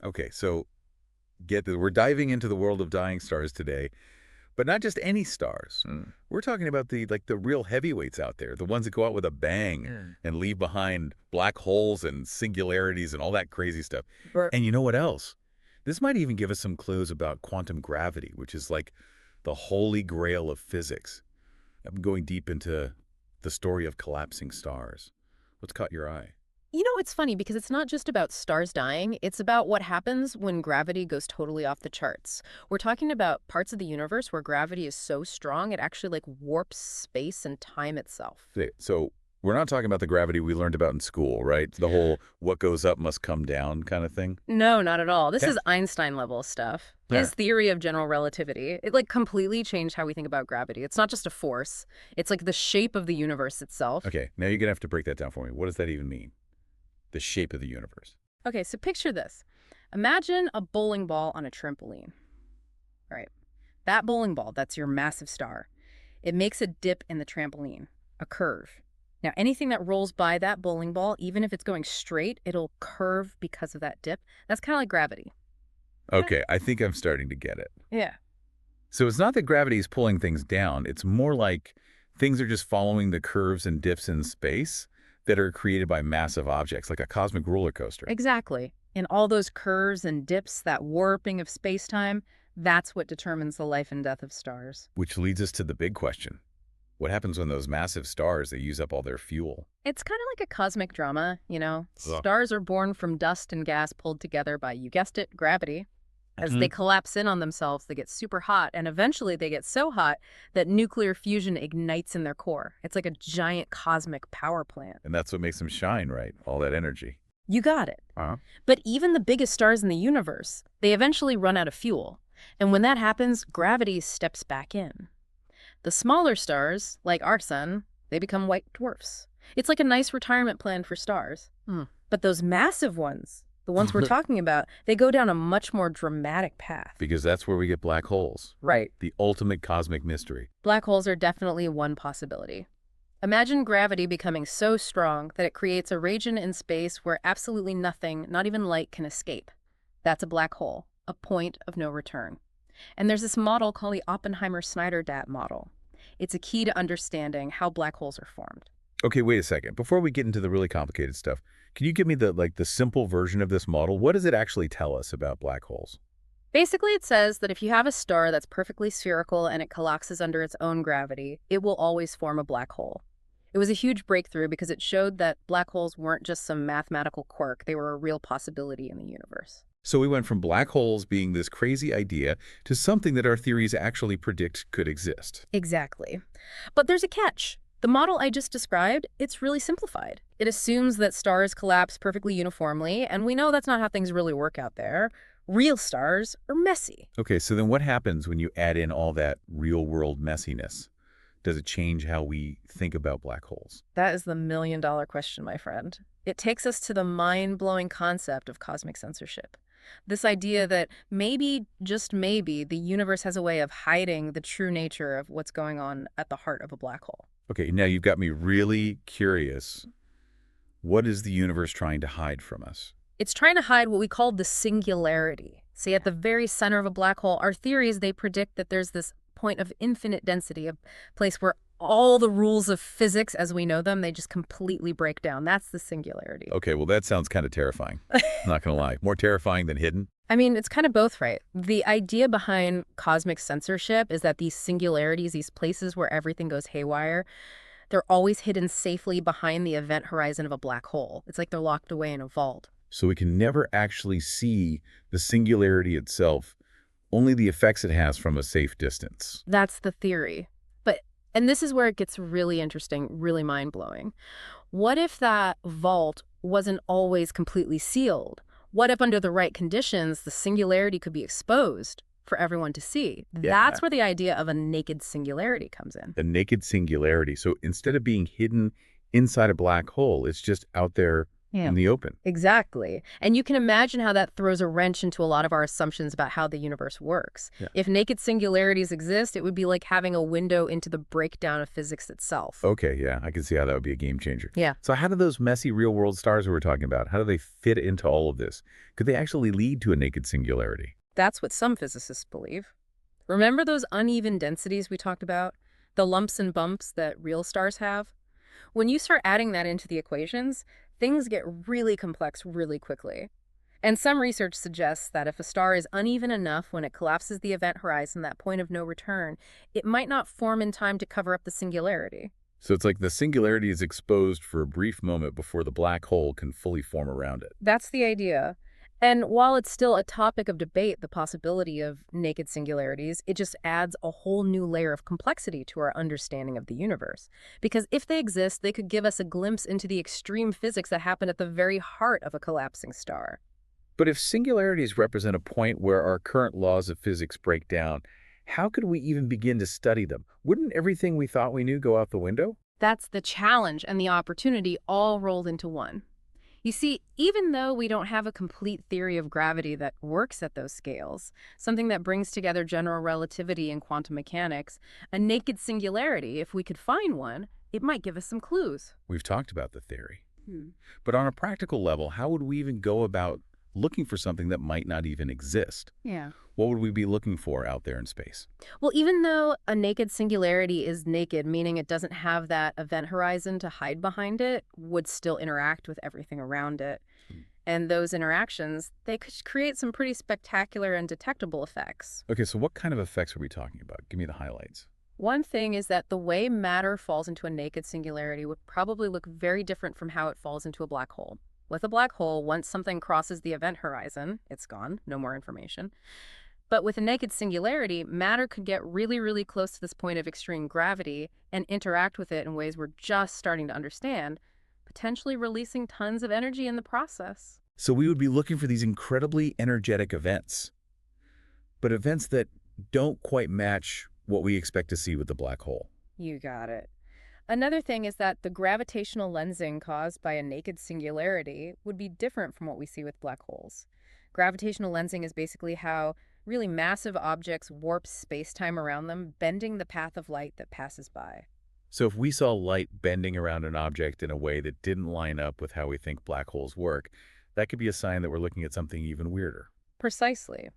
Okay, so get this. We're diving into the world of dying stars today, but not just any stars. Mm. We're talking about the real heavyweights out there, the ones that go out with a bang Mm. and leave behind black holes and singularities and all that crazy stuff. But And you know what else? This might even give us some clues about quantum gravity, which is like the holy grail of physics. I'm going deep into the story of collapsing stars. What's caught your eye? It's funny because it's not just about stars dying, it's about what happens when gravity goes totally off the charts. We're talking about parts of the universe where gravity is so strong it actually like warps space and time itself. So we're not talking about the gravity we learned about in school, right? The whole what goes up must come down kind of thing. No, not at all. This Yeah. is Einstein level stuff. Yeah. His theory of general relativity, it like completely changed how we think about gravity. It's not just a force, it's like the shape of the universe itself. Okay, now you're going to have to break that down for me. What does that even mean? The shape of the universe. Okay, so picture this. Imagine a bowling ball on a trampoline. Right. That bowling ball, that's your massive star. It makes a dip in the trampoline, a curve. Now, anything that rolls by that bowling ball, even if it's going straight, it'll curve because of that dip. That's kind of like gravity. Okay, I think I'm starting to get it. Yeah. So it's not that gravity is pulling things down. It's more like things are just following the curves and dips in space that are created by massive objects, like a cosmic roller coaster. Exactly. And all those curves and dips, that warping of space-time, that's what determines the life and death of stars. Which leads us to the big question. What happens when those massive stars, they use up all their fuel? It's kind of like a cosmic drama. Ugh. Stars are born from dust and gas pulled together by, you guessed it, gravity. As they collapse in on themselves, they get super hot, and eventually they get so hot that nuclear fusion ignites in their core. It's like a giant cosmic power plant. And that's what makes them shine, right? All that energy. You got it. Uh-huh. But even the biggest stars in the universe, they eventually run out of fuel. And when that happens, gravity steps back in. The smaller stars, like our sun, they become white dwarfs. It's like a nice retirement plan for stars. But those massive ones, the ones we're talking about, they go down a much more dramatic path. Because that's where we get black holes. Right. The ultimate cosmic mystery. Black holes are definitely one possibility. Imagine gravity becoming so strong that it creates a region in space where absolutely nothing, not even light, can escape. That's a black hole, a point of no return. And there's this model called the Oppenheimer-Snyder-Dat model. It's a key to understanding how black holes are formed. Okay, wait a second. Before we get into the really complicated stuff, can you give me the simple version of this model? What does it actually tell us about black holes? Basically, it says that if you have a star that's perfectly spherical and it collapses under its own gravity, it will always form a black hole. It was a huge breakthrough because it showed that black holes weren't just some mathematical quirk, they were a real possibility in the universe. So we went from black holes being this crazy idea to something that our theories actually predict could exist. Exactly. But there's a catch. The model I just described, it's really simplified. It assumes that stars collapse perfectly uniformly, and we know that's not how things really work out there. Real stars are messy. Okay, so then what happens when you add in all that real-world messiness? Does it change how we think about black holes? That is the million-dollar question, my friend. It takes us to the mind-blowing concept of cosmic censorship. This idea that maybe, just maybe, the universe has a way of hiding the true nature of what's going on at the heart of a black hole. Okay, now you've got me really curious. What is the universe trying to hide from us? It's trying to hide what we call the singularity. See, at the very center of a black hole, our theories, they predict that there's this point of infinite density, a place where all the rules of physics as we know them, they just completely break down. That's the singularity. Okay, well, that sounds kind of terrifying. I'm not going to lie. More terrifying than hidden? I mean, it's kind of both, right? The idea behind cosmic censorship is that these singularities, these places where everything goes haywire, they're always hidden safely behind the event horizon of a black hole. It's like they're locked away in a vault. So we can never actually see the singularity itself, only the effects it has from a safe distance. That's the theory. And this is where it gets really interesting, really mind-blowing. What if that vault wasn't always completely sealed? What if under the right conditions, the singularity could be exposed for everyone to see? Yeah. That's where the idea of a naked singularity comes in. A naked singularity. So instead of being hidden inside a black hole, it's just out there Yeah. in the open. Exactly. And you can imagine how that throws a wrench into a lot of our assumptions about how the universe works. Yeah. If naked singularities exist, it would be like having a window into the breakdown of physics itself. Okay, yeah, I can see how that would be a game changer. Yeah. So how do those messy real-world stars we were talking about, how do they fit into all of this? Could they actually lead to a naked singularity? That's what some physicists believe. Remember those uneven densities we talked about? The lumps and bumps that real stars have? When you start adding that into the equations, things get really complex really quickly. And some research suggests that if a star is uneven enough when it collapses the event horizon, that point of no return, it might not form in time to cover up the singularity. So it's like the singularity is exposed for a brief moment before the black hole can fully form around it. That's the idea. And while it's still a topic of debate, the possibility of naked singularities, it just adds a whole new layer of complexity to our understanding of the universe. Because if they exist, they could give us a glimpse into the extreme physics that happen at the very heart of a collapsing star. But if singularities represent a point where our current laws of physics break down, how could we even begin to study them? Wouldn't everything we thought we knew go out the window? That's the challenge and the opportunity all rolled into one. You see, even though we don't have a complete theory of gravity that works at those scales, something that brings together general relativity and quantum mechanics, a naked singularity, if we could find one, it might give us some clues. We've talked about the theory. Hmm. But on a practical level, how would we even go about looking for something that might not even exist? Yeah. What would we be looking for out there in space? Well, even though a naked singularity is naked, meaning it doesn't have that event horizon to hide behind it, would still interact with everything around it. Hmm. And those interactions, they could create some pretty spectacular and detectable effects. Okay, so what kind of effects are we talking about? Give me the highlights. One thing is that the way matter falls into a naked singularity would probably look very different from how it falls into a black hole. With a black hole, once something crosses the event horizon, it's gone, no more information. But with a naked singularity, matter could get really, really close to this point of extreme gravity and interact with it in ways we're just starting to understand, potentially releasing tons of energy in the process. So we would be looking for these incredibly energetic events, but events that don't quite match what we expect to see with the black hole. You got it. Another thing is that the gravitational lensing caused by a naked singularity would be different from what we see with black holes. Gravitational lensing is basically how really massive objects warp space-time around them, bending the path of light that passes by. So if we saw light bending around an object in a way that didn't line up with how we think black holes work, that could be a sign that we're looking at something even weirder. Precisely.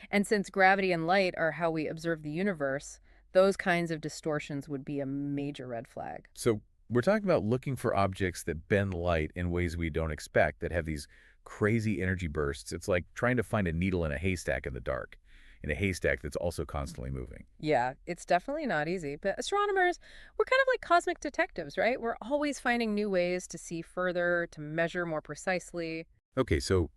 And since gravity and light are how we observe the universe, those kinds of distortions would be a major red flag. So we're talking about looking for objects that bend light in ways we don't expect, that have these crazy energy bursts. It's like trying to find a needle in a haystack in the dark, in a haystack that's also constantly moving. Yeah, it's definitely not easy, but astronomers, we're kind of like cosmic detectives, right? We're always finding new ways to see further, to measure more precisely. Okay, so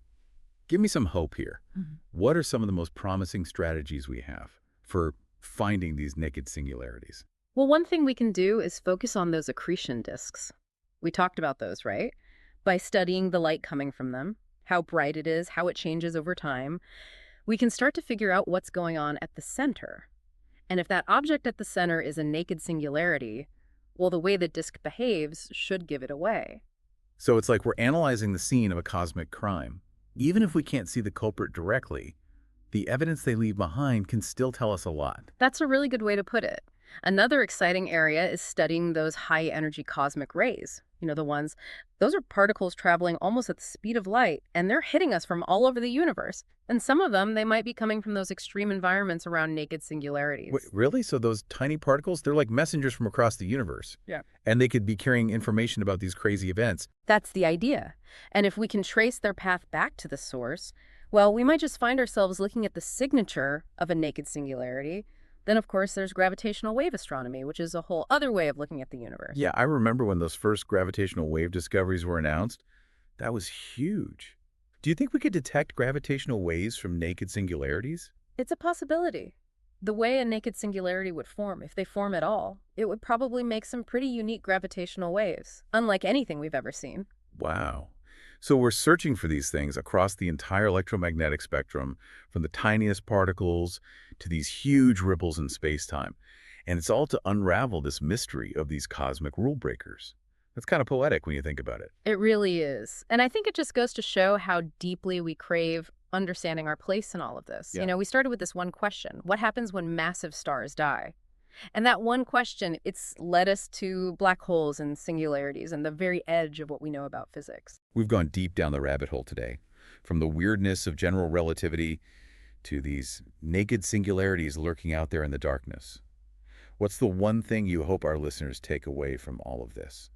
give me some hope here. Mhm. What are some of the most promising strategies we have for finding these naked singularities? Well, one thing we can do is focus on those accretion disks. We talked about those, right? By studying the light coming from them, how bright it is, how it changes over time, we can start to figure out what's going on at the center. And if that object at the center is a naked singularity, well, the way the disk behaves should give it away. So it's like we're analyzing the scene of a cosmic crime. Even if we can't see the culprit directly, the evidence they leave behind can still tell us a lot. That's a really good way to put it. Another exciting area is studying those high energy cosmic rays. You know, those are particles traveling almost at the speed of light, and they're hitting us from all over the universe. And some of them, they might be coming from those extreme environments around naked Wait, singularities. really? So those tiny particles, they're like messengers from across the universe. Yeah. And they could be carrying information about these crazy events. That's the idea. And if we can trace their path back to the source, well, we might just find ourselves looking at the signature of a naked singularity. Then, of course, there's gravitational wave astronomy, which is a whole other way of looking at the universe. Yeah, I remember when those first gravitational wave discoveries were announced. That was huge. Do you think we could detect gravitational waves from naked singularities? It's a possibility. The way a naked singularity would form, if they form at all, it would probably make some pretty unique gravitational waves, unlike anything we've ever seen. Wow. So we're searching for these things across the entire electromagnetic spectrum, from the tiniest particles to these huge ripples in space-time. And it's all to unravel this mystery of these cosmic rule breakers. That's kind of poetic when you think about it. It really is. And I think it just goes to show how deeply we crave understanding our place in all of this. Yeah. We started with this one question: what happens when massive stars die? And that one question, it's led us to black holes and singularities and the very edge of what we know about physics. We've gone deep down the rabbit hole today, from the weirdness of general relativity to these naked singularities lurking out there in the darkness. What's the one thing you hope our listeners take away from all of this?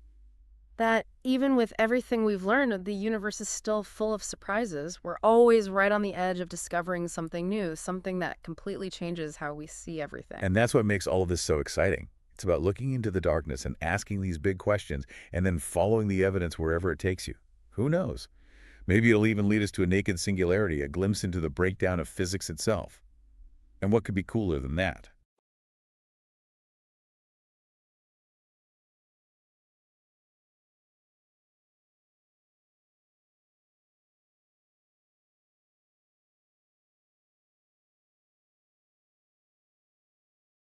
That even with everything we've learned, the universe is still full of surprises. We're always right on the edge of discovering something new, something that completely changes how we see everything. And that's what makes all of this so exciting. It's about looking into the darkness and asking these big questions and then following the evidence wherever it takes you. Who knows? Maybe it'll even lead us to a naked singularity, a glimpse into the breakdown of physics itself. And what could be cooler than that?